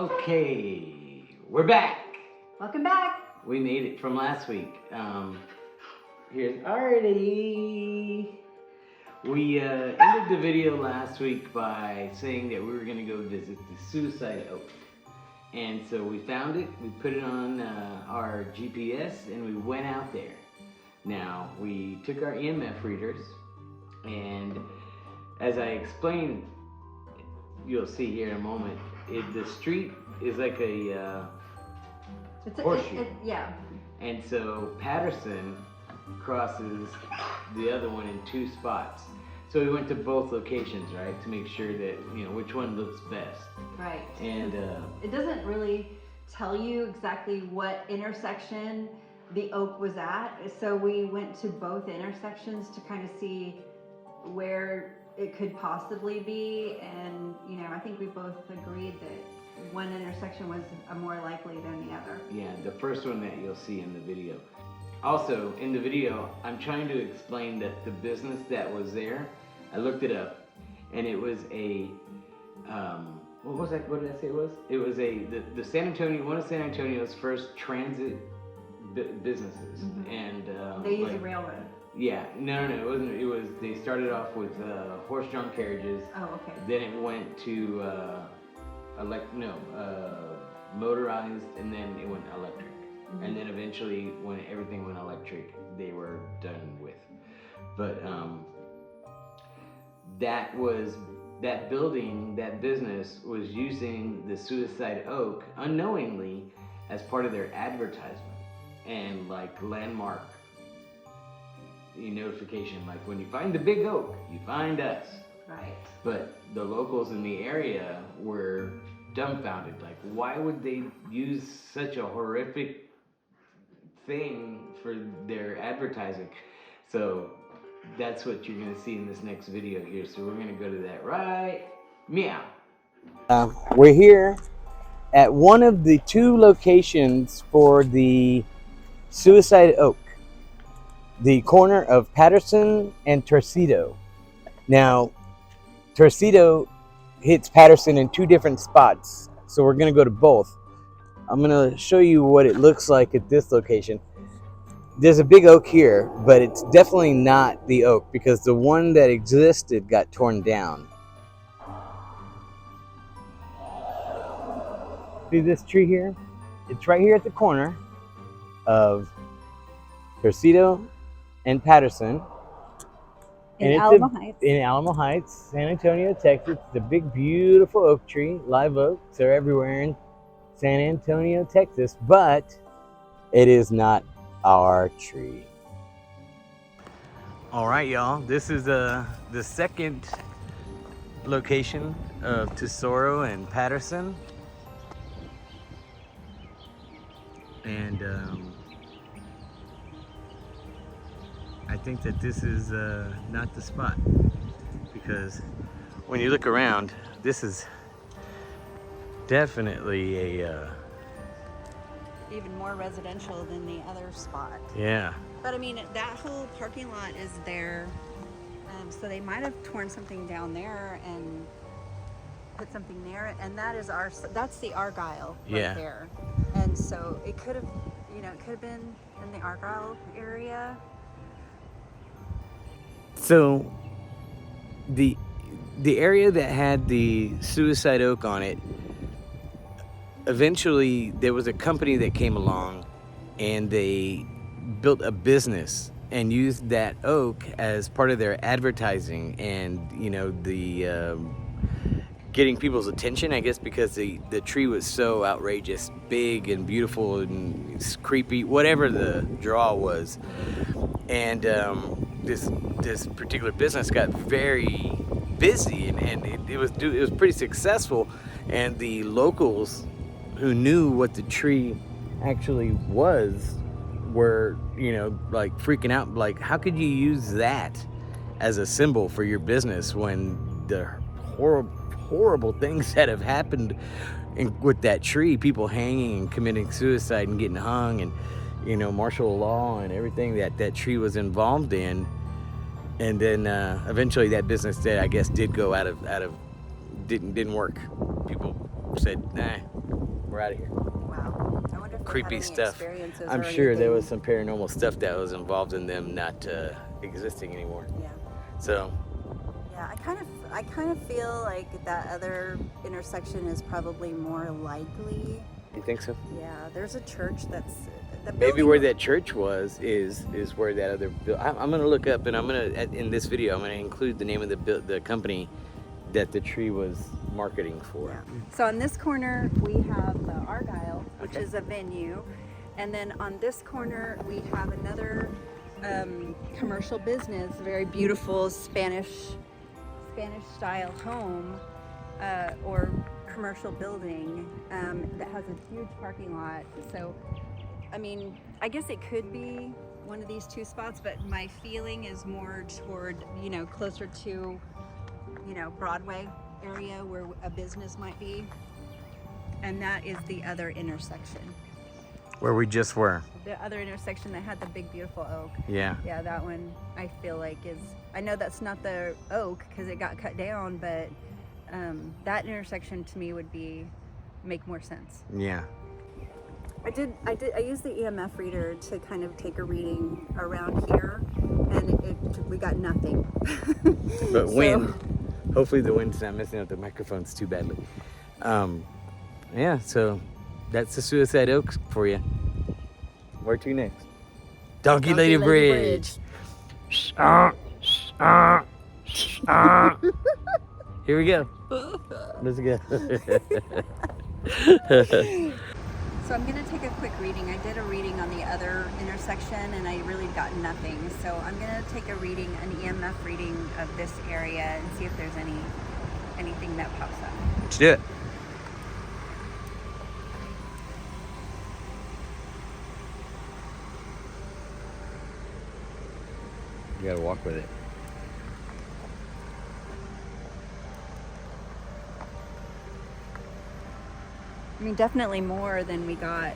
Okay, we're back. Welcome back. We made it from last week. Here's Artie. We ended the video last week by saying that we were going to go visit the Suicide Oak. And so we found it, we put it on our GPS, and we went out there. Now, we took our EMF readers, and as I explained, you'll see here in a moment, the street is like a horseshoe. Yeah. And so Patterson crosses the other one in two spots. So we went to both locations, right, to make sure that, you know, which one looks best. Right. And it doesn't really tell you exactly what intersection the oak was at. So we went to both intersections to kind of see where it could possibly be. And, you know, I think we both agreed that one intersection was more likely than the other. yeah, the first one that you'll see in the video. Also, in the video, I'm trying to explain that the business that was there, I looked it up, and it was a, what was that? What did I say it was? It was the San Antonio, one of San Antonio's first transit businesses, Mm-hmm. and They use a railroad. Yeah, no, it wasn't. It was, they started off with horse-drawn carriages. Oh, okay. Then it went to motorized, and then it went electric. Mm-hmm. And then eventually, when everything went electric, they were done with. But that building, that business was using the Suicide Oak unknowingly as part of their advertisement and like landmark notification, like when you find the big oak, you find us. Right. But the locals in the area were dumbfounded. Like, why would they use such a horrific thing for their advertising? So that's what you're gonna see in this next video here. So we're gonna go to that right meow. We're here at one of the two locations for the Suicide Oak, the corner of Patterson and Torcida. Now, Torcida hits Patterson in two different spots, so we're gonna go to both. I'm gonna show you what it looks like at this location. There's a big oak here, but it's definitely not the oak because the one that existed got torn down. See this tree here? It's right here at the corner of Torcida and Patterson. In Alamo Heights. In Alamo Heights, San Antonio, Texas. It's a big, beautiful oak tree. Live oaks are everywhere in San Antonio, Texas, but it is not our tree. All right, y'all. This is the second location of Tesoro and Patterson. And I think that this is not the spot, because when you look around, this is definitely a Even more residential than the other spot. yeah. But I mean, that whole parking lot is there, so they might have torn something down there and put something there, and that's the Argyle right Yeah. there. And so it could have, you know, it could have been in the Argyle area. So the area that had the Suicide Oak on it, eventually there was a company that came along and they built a business and used that oak as part of their advertising and, you know, the getting people's attention, I guess, because the tree was so outrageous, big and beautiful and it's creepy, whatever the draw was. And this particular business got very busy, and it was pretty successful. And the locals who knew what the tree actually was were, you know, like freaking out, like, how could you use that as a symbol for your business when the horrible things that have happened with that tree, people hanging and committing suicide and getting hung, and, you know, martial law and everything that tree was involved in. And then eventually that business did go out of didn't work. People said, nah, We're out of here. Wow. I wonder if they Creepy had any stuff. experiences I'm or sure there anything. was some paranormal stuff that was involved in them not existing anymore. Yeah. So, Yeah, I kind of feel like that other intersection is probably more likely. you think so? Yeah, there's a church that's the Maybe building- where that church was is where that other. I'm gonna look up, and I'm gonna in this video I'm gonna include the name of the company that the tree was marketing for. Yeah. So on this corner we have the Argyle, which Okay. is a venue, and then on this corner we have another commercial business, very beautiful Spanish style home or commercial building that has a huge parking lot. So I mean, I guess it could be one of these two spots, but my feeling is more toward, closer to, Broadway area where a business might be. And that is the other intersection. Where we just were. The other intersection that had the big, beautiful oak. Yeah. Yeah, that one I feel like is, I know that's not the oak because it got cut down, but that intersection to me would make more sense. Yeah. I used the EMF reader to kind of take a reading around here, and we got nothing. But So- wind. Hopefully the wind's not messing up the microphones too badly. Yeah, so that's the Suicide Oaks for you. Where to next? Donkey Lady Bridge. Here we go. Let's go. So I'm gonna take a quick reading. I did a reading on the other intersection and I really got nothing. So I'm gonna take a reading, an EMF reading of this area and see if there's anything that pops up. Let's do it. You gotta walk with it. I mean, definitely more than we got.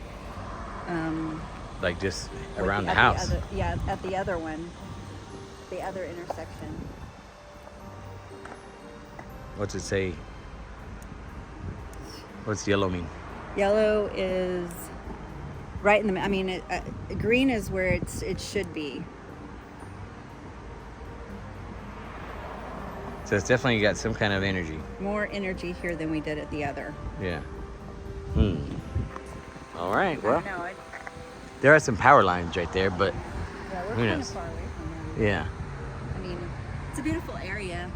Like just with around the at house. At the other one, the other intersection. What's it say? What's yellow mean? Yellow is right in the. I mean, green is where it should be. So it's definitely got some kind of energy. More energy here than we did at the other. Yeah. All right. I Well, don't know. there are some power lines right there, but Yeah, we're Who kind of knows? far away from them. yeah. I mean, it's a beautiful area.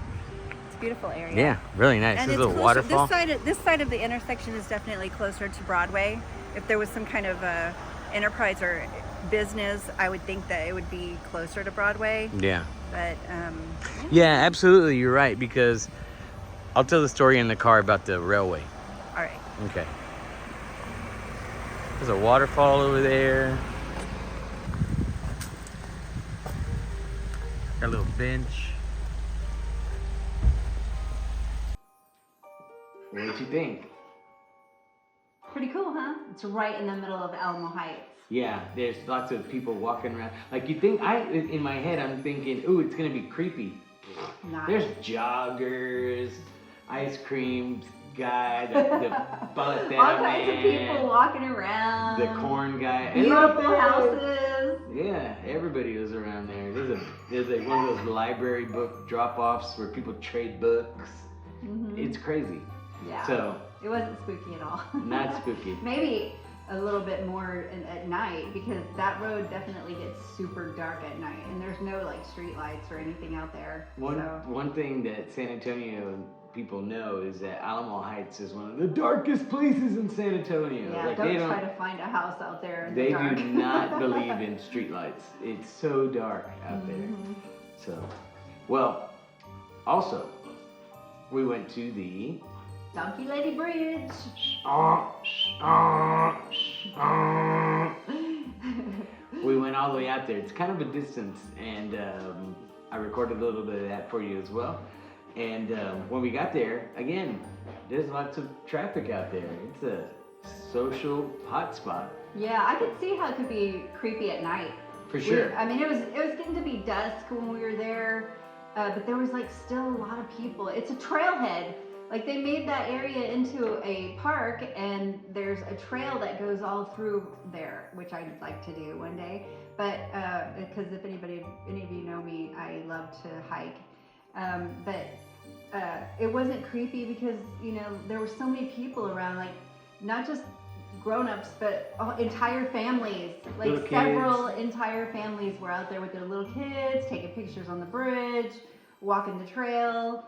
It's a beautiful area. Yeah, really nice. And There's it's a little closer, waterfall. this side of the intersection is definitely closer to Broadway. If there was some kind of enterprise or business, I would think that it would be closer to Broadway. Yeah. But Yeah, absolutely. You're right, because I'll tell the story in the car about the railway. all right. Okay. There's a waterfall over there. Got a little bench. What do you think? Pretty cool, huh? It's right in the middle of Alamo Heights. Yeah, there's lots of people walking around. Like you think, in my head, I'm thinking, ooh, it's gonna be creepy. Nice. There's joggers, ice cream guy, the butt all kinds of people walking around. the corn guy, Beautiful houses. Yeah, everybody was around there. There's like one of those library book drop-offs where people trade books. Mhm. It's crazy. Yeah. So It wasn't spooky at all. not spooky. Maybe a little bit more at night, because that road definitely gets super dark at night, and there's no like street lights or anything out there. So. One thing that San Antonio people know is that Alamo Heights is one of the darkest places in San Antonio. Yeah, Like, don't they try to find a house out there in the They dark. do not believe in streetlights. It's so dark out there. Mhm. So, well, also, we went to the Donkey Lady Bridge. we went all the way out there. It's kind of a distance, and I recorded a little bit of that for you as well. And when we got there, again, there's lots of traffic out there. It's a social hotspot. Yeah, I could see how it could be creepy at night. For sure. I mean, it was getting to be dusk when we were there, but there was like still a lot of people. It's a trailhead, Like they made that area into a park, and there's a trail that goes all through there, which I'd like to do one day. But because if any of you know me, I love to hike. But it wasn't creepy because there were so many people around, like not just grown-ups, but entire families, like Little several kids. entire families were out there with their little kids, taking pictures on the bridge, walking the trail.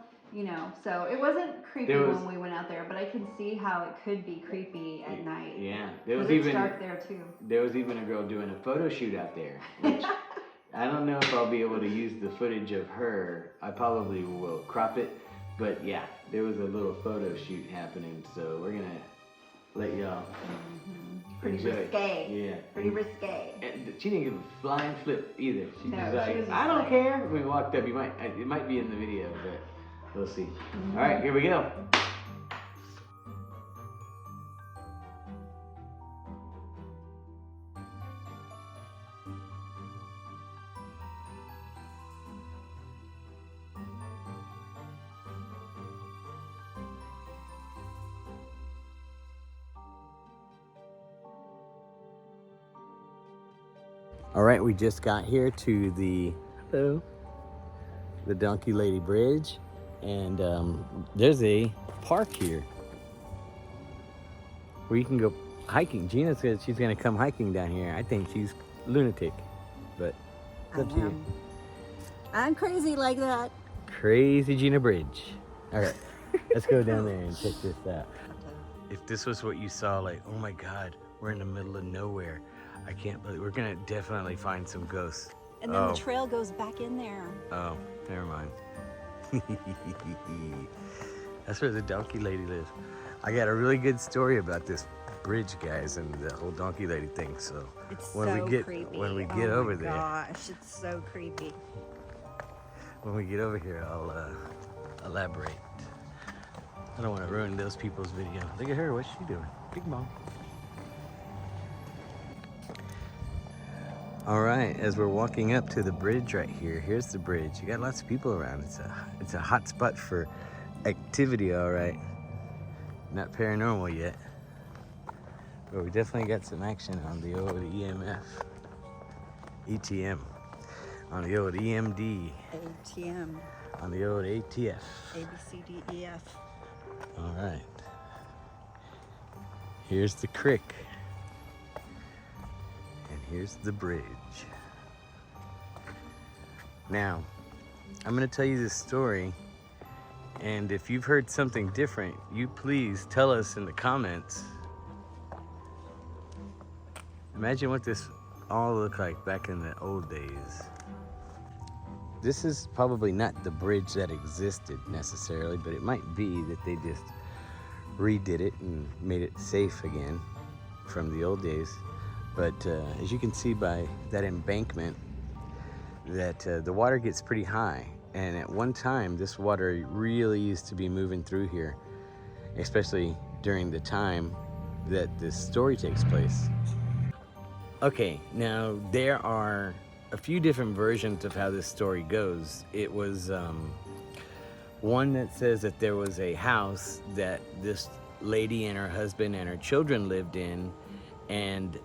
So it wasn't creepy when we went out there, but I can see how it could be creepy at night. Yeah, there was It's even dark there too. there was even a girl doing a photo shoot out there, which I don't know if I'll be able to use the footage of her. I probably will crop it, but yeah, there was a little photo shoot happening, so we're gonna let y'all Pretty enjoy risque. it. Yeah. Pretty risque. And she didn't give a flying flip either. She No, was she like, was just I don't like- care. We walked up. It might be in the video, but we'll see. All right, here we go. All right, we just got here to the Donkey Lady Bridge, and there's a park here where you can go hiking. Gina said she's gonna come hiking down here. I think she's lunatic, but it's up to you. I'm crazy like that. Crazy Gina Bridge. All right, let's go down there and check this out. If this was what you saw, like, oh my God, we're in the middle of nowhere. I can't believe we're gonna definitely find some ghosts. And then the trail goes back in there. Oh, never mind. That's where the Donkey Lady lives. I got a really good story about this bridge, guys, and the whole Donkey Lady thing. So It's when so we get creepy. when we get over there, Gosh, it's so creepy. when we get over here, I'll elaborate. I don't want to ruin those people's video. Look at her. What's she doing? Big mom. All right, as we're walking up to the bridge right here, here's the bridge. You got lots of people around. It's a hot spot for activity, all right. Not paranormal yet, but we definitely got some action on the old ETM, on the old EMD, ATM, on the old ATF. ABCDEF. All right. Here's the creek. And here's the bridge. Now, I'm going to tell you this story, and if you've heard something different, you please tell us in the comments. Imagine what this all looked like back in the old days. This is probably not the bridge that existed necessarily, but it might be that they just redid it and made it safe again from the old days. But as you can see by that embankment, that the water gets pretty high. And at one time, this water really used to be moving through here, especially during the time that this story takes place. Okay, now there are a few different versions of how this story goes. It was one that says that there was a house that this lady and her husband and her children lived in, and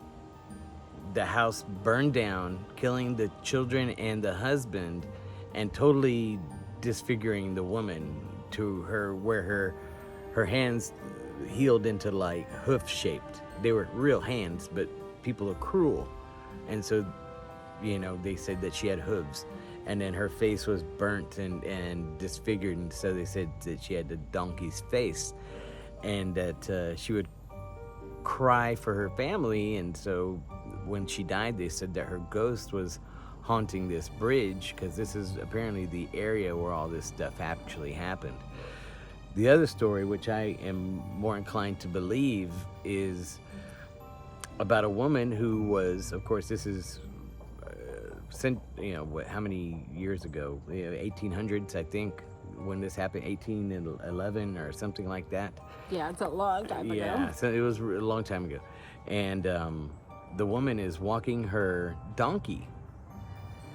the house burned down, killing the children and the husband, and totally disfiguring the woman to where her hands healed into like hoof shaped. They were real hands, but people are cruel, and so they said that she had hooves, and then her face was burnt and disfigured, and so they said that she had the donkey's face, and that she would cry for her family. And so when she died, they said that her ghost was haunting this bridge, because this is apparently the area where all this stuff actually happened. The other story, which I am more inclined to believe, is about a woman who was, of course, this is how many years ago? 1800s, I think, when this happened, 1811 or something like that. Yeah, it's a long time ago. Yeah, so it was a long time ago. And the woman is walking her donkey,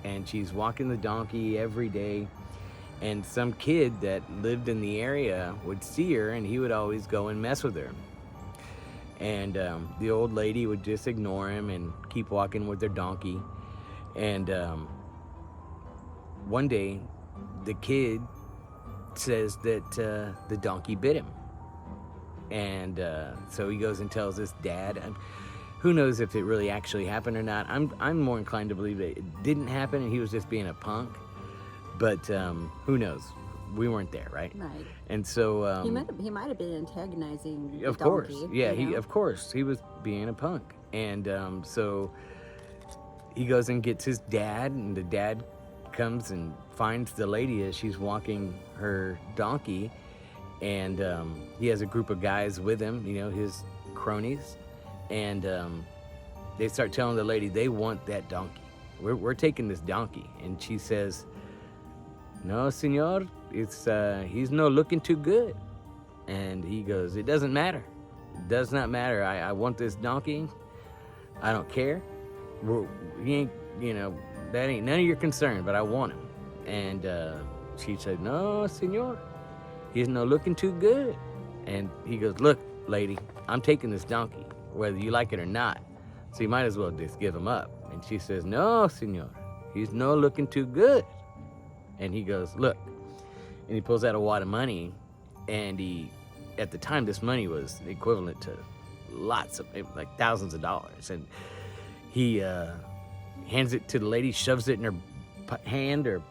and she's walking the donkey every day, And some kid that lived in the area would see her, and he would always go and mess with her. And the old lady would just ignore him and keep walking with her donkey. And one day, the kid says that the donkey bit him. And so he goes and tells his dad. And who knows if it really actually happened or not. I'm more inclined to believe that it didn't happen and he was just being a punk. But who knows? We weren't there, right? Right. And so He might have been antagonizing the of course, donkey, yeah. you know? Of course he was being a punk. And so he goes and gets his dad, and the dad comes and finds the lady as she's walking her donkey. And he has a group of guys with him, you know, his cronies. And they start telling the lady they want that donkey. We're taking this donkey. And she says, "No, senor, it's he's no looking too good." And he goes, "It doesn't matter. It does not matter. I want this donkey. I don't care. He ain't, you know, that ain't none of your concern, but I want him." And she said, "No, senor, he's no looking too good." And he goes, "Look, lady, I'm taking this donkey, whether you like it or not. So you might as well just give him up." And she says, "No, senor, he's no looking too good." And he goes, "Look," and he pulls out a wad of money, and at the time, this money was equivalent to lots of, like thousands of dollars. And he hands it to the lady, shoves it in her hand or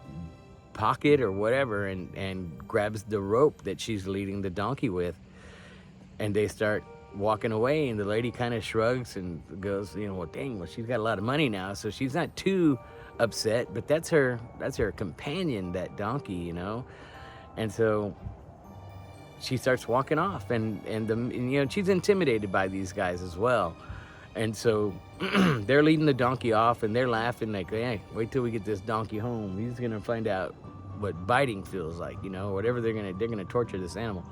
pocket or whatever, and grabs the rope that she's leading the donkey with. And they start walking away, and the lady kind of shrugs and goes, you know, well, dang, well, she's got a lot of money now, so she's not too upset, but that's her companion, that donkey, you know. And so she starts walking off, and you know, she's intimidated by these guys as well. And so they're leading the donkey off, and they're laughing like, "Hey, wait till we get this donkey home. He's gonna find out what biting feels like, you know, whatever they're gonna torture this animal."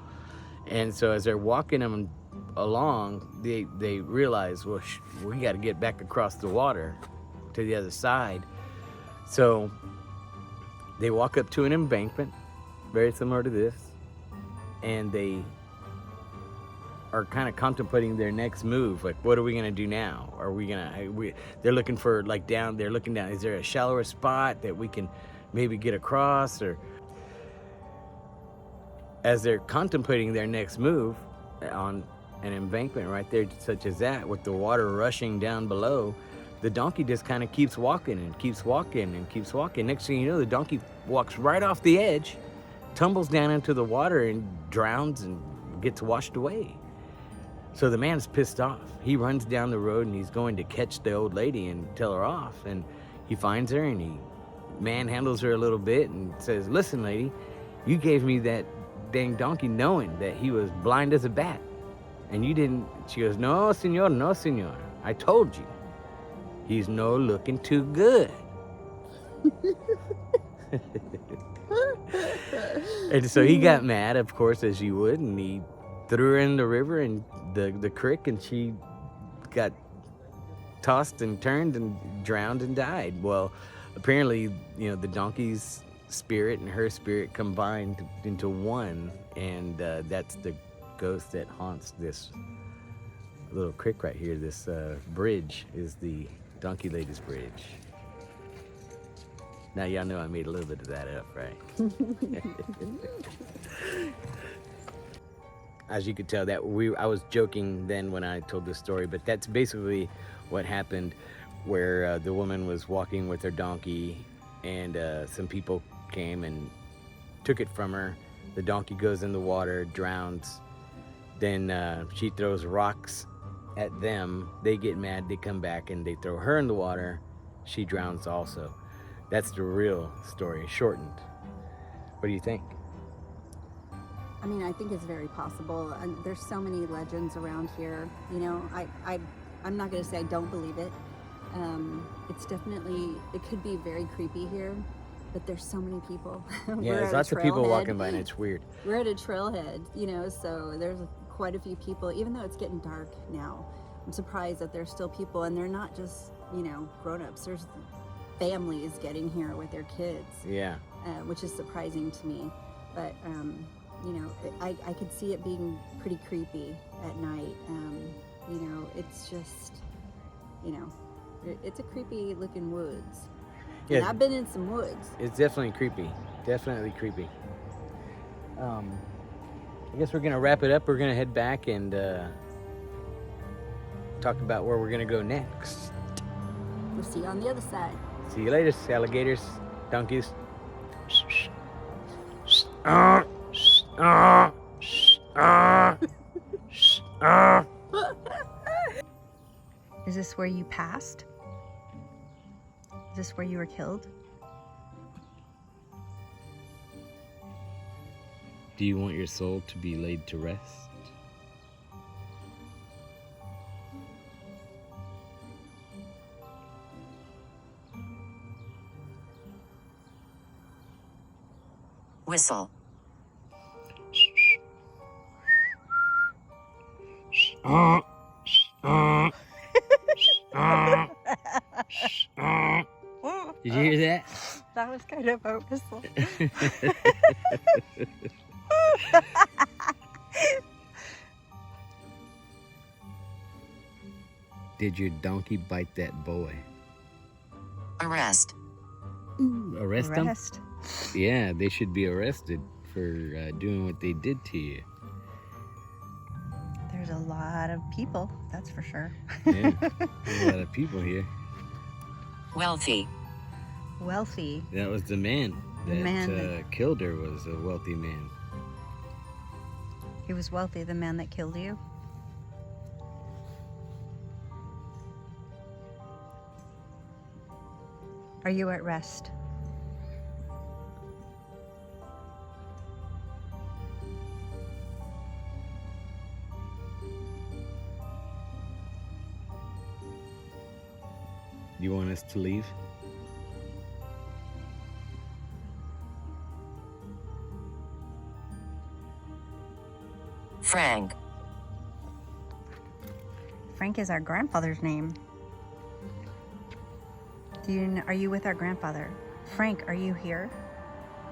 And so as they're walking them along, they realize, well, we got to get back across the water to the other side. So they walk up to an embankment, very similar to this, and they are kind of contemplating their next move. Like, what are we gonna do now? Are we gonna? They're looking for, like, down. They're looking down. Is there a shallower spot that we can maybe get across? Or as they're contemplating their next move on an embankment right there, such as that, with the water rushing down below, the donkey just kind of keeps walking and keeps walking and keeps walking. Next thing you know, the donkey walks right off the edge, tumbles down into the water, and drowns and gets washed away. So the man's pissed off. He runs down the road, and he's going to catch the old lady and tell her off. And he finds her, and he manhandles her a little bit and says, "Listen, lady, you gave me that dang donkey knowing that he was blind as a bat. And you didn't." She goes, "No, senor, no, senor. I told you. He's no looking too good." And so he got mad, of course, as you would, and he threw her in the river and the creek, and she got tossed and turned and drowned and died. Well, apparently, you know, the donkey's spirit and her spirit combined into one, and that's the ghost that haunts this little creek right here. This bridge is the Donkey Lady's Bridge. Now y'all know I made a little bit of that up, right? As you could tell, that I was joking then when I told this story, but that's basically what happened, where the woman was walking with her donkey, and some people came and took it from her. The donkey goes in the water, drowns. Then she throws rocks at them. They get mad, they come back, and they throw her in the water. She drowns also. That's the real story, shortened. What do you think? I mean, I think it's very possible. And there's so many legends around here. You know, I'm not going to say I don't believe it. It's definitely, it could be very creepy here, but there's so many people. Yeah, there's lots of people walking by, and it's weird. We're at a trailhead, you know, so there's quite a few people, even though it's getting dark now. I'm surprised that there's still people, and they're not just, you know, grown-ups. There's families getting here with their kids. Yeah. which is surprising to me. But you know, I could see it being pretty creepy at night. You know, it's just, you know, it's a creepy looking woods. Yeah. And I've been in some woods. It's definitely creepy. Definitely creepy. I guess we're gonna wrap it up. We're gonna head back and talk about where we're gonna go next. We'll see you on the other side. See you later, alligators, donkeys. Is this where you passed? Is this where you were killed? Do you want your soul to be laid to rest? Whistle. Did you hear that? That was kind of a whistle. Did your donkey bite that boy? Arrest. Arrest them? Rest. Yeah, they should be arrested for doing what they did to you. There's a lot of people, that's for sure. Yeah, there's a lot of people here. Wealthy. Wealthy. That was the man that Man. killed her was a wealthy man. He was wealthy, the man that killed you. Are you at rest? You want us to leave? Frank. Frank is our grandfather's name. Are you with our grandfather? Frank, are you here?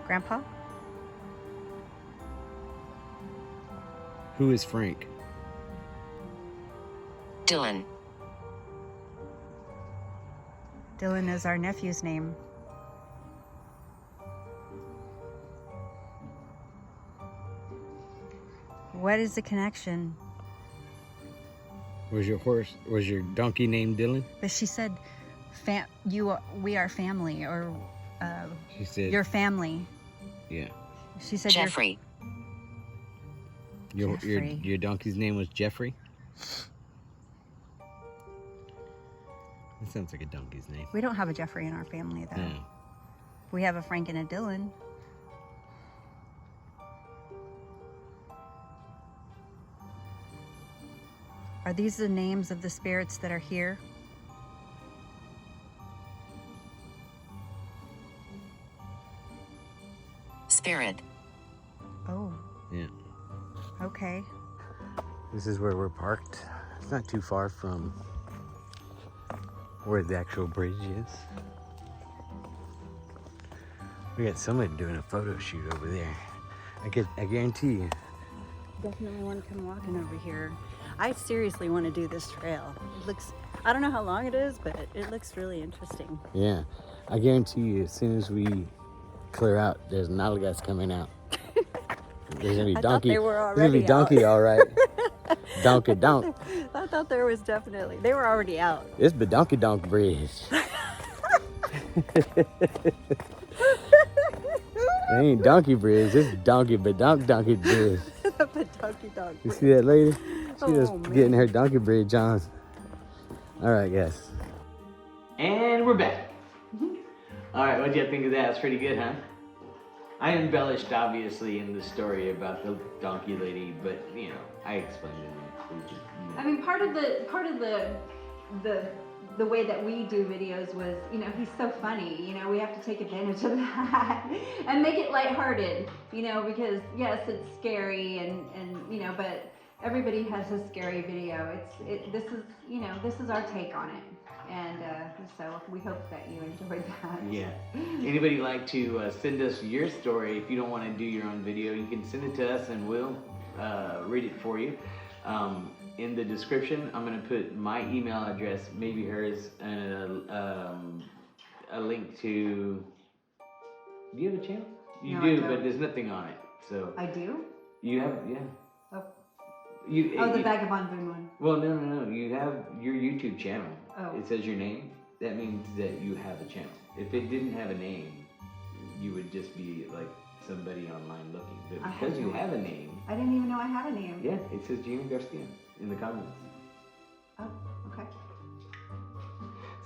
Grandpa? Who is Frank? Dylan. Dylan is our nephew's name. What is the connection? Was your donkey named Dylan? But she said, we are family, or She said, your family. yeah. She said, Jeffrey. Jeffrey. Your donkey's name was Jeffrey? That sounds like a donkey's name. We don't have a Jeffrey in our family, though. Yeah. We have a Frank and a Dylan. Are these the names of the spirits that are here? Spirit. Oh, Yeah. okay. This is where we're parked. It's not too far from where the actual bridge is. We got somebody doing a photo shoot over there. I guarantee you. Definitely want to come walking over here. I seriously want to do this trail. It looks, I don't know how long it is, but it looks really interesting. Yeah. I guarantee you, as soon as we clear out, there's Nalgas coming out. There's gonna be I thought donkey. they were There's gonna be already donkey, out. all right. Donkey donk. I thought there was definitely, they were already out. It's Bedonky Donk Bridge. It ain't Donkey Bridge. It's Donkey Bedonk Donkey Bridge. But donkey dog. You see that lady? She Oh, was getting her donkey bridge on. All right, guys. And we're back. All right, what do you think of that? It's pretty good, huh? I embellished, obviously, in the story about the donkey lady, but you know, I explained it. I mean, part of the way that we do videos was, you know, he's so funny. You know, we have to take advantage of that and make it lighthearted. You know, because yes, it's scary and you know, but everybody has a scary video. This is, you know, this is our take on it. And so we hope that you enjoyed that. Yeah. Anybody like to send us your story? If you don't want to do your own video, you can send it to us and we'll read it for you. In the description, I'm going to put my email address, maybe hers, and a link to... Do you have a channel? You No, do, I don't. but there's nothing on it. So I do? you have, yeah. Oh. You, The Vagabond Boon one. Well, no. You have your YouTube channel. Oh. It says your name. That means that you have a channel. If it didn't have a name, you would just be like somebody online looking. But because you have a name. I didn't even know I had a name. Yeah, it says Gina Garcia in the comments. Oh, okay.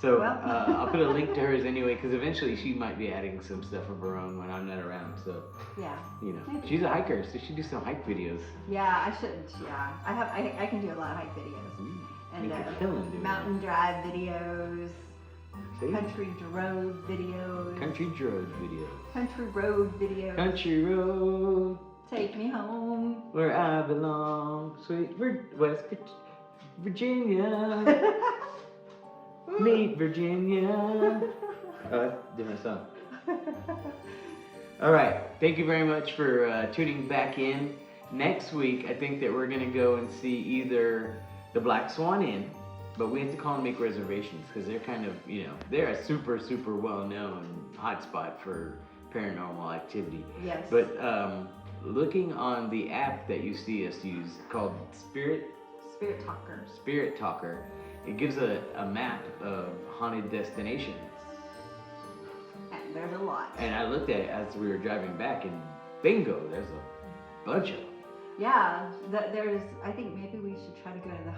So Well. I'll put a link to hers anyway, because eventually she might be adding some stuff of her own when I'm not around. So Yeah. you know, Maybe. she's a hiker, so she do some hike videos. Yeah, I should. Yeah, I can do a lot of hike videos and Make a killing doing mountain drive videos, that. See? country road videos, Country road videos. country road videos. Country road, Take me home. where I belong, sweet West Virginia. Meet Virginia. Oh, that's a different song. All right. Thank you very much for tuning back in. Next week, I think that we're going to go and see either the Black Swan Inn, but we have to call and make reservations because they're kind of, you know, they're a super, super well-known hotspot for paranormal activity. Yes. But looking on the app that you see us use called Spirit Talker, it gives a map of haunted destinations. And there's a lot. And I looked at it as we were driving back, and bingo, there's a bunch of them. Yeah, there's. I think maybe we should try to go to the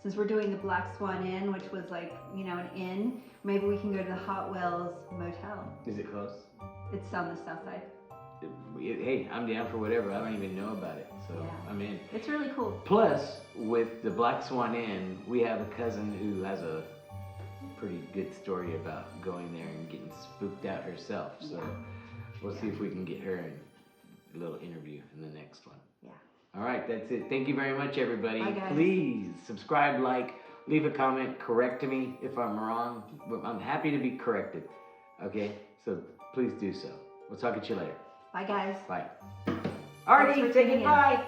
since we're doing the Black Swan Inn, which was like, you know, an inn. Maybe we can go to the Hot Wells Motel. Is it close? It's on the south side. Hey, I'm down for whatever. I don't even know about it, so Yeah. I'm in. It's really cool. Plus, with the Black Swan Inn, we have a cousin who has a pretty good story about going there and getting spooked out herself. So Yeah. we'll see if we can get her in a little interview in the next one. Yeah. All right, that's it. Thank you very much, everybody. Bye, guys. Please subscribe, like, leave a comment, correct me if I'm wrong. I'm happy to be corrected. Okay, so please do so. We'll talk to you later. Bye, guys. Bye. Thanks Alrighty, for say tuning in. goodbye.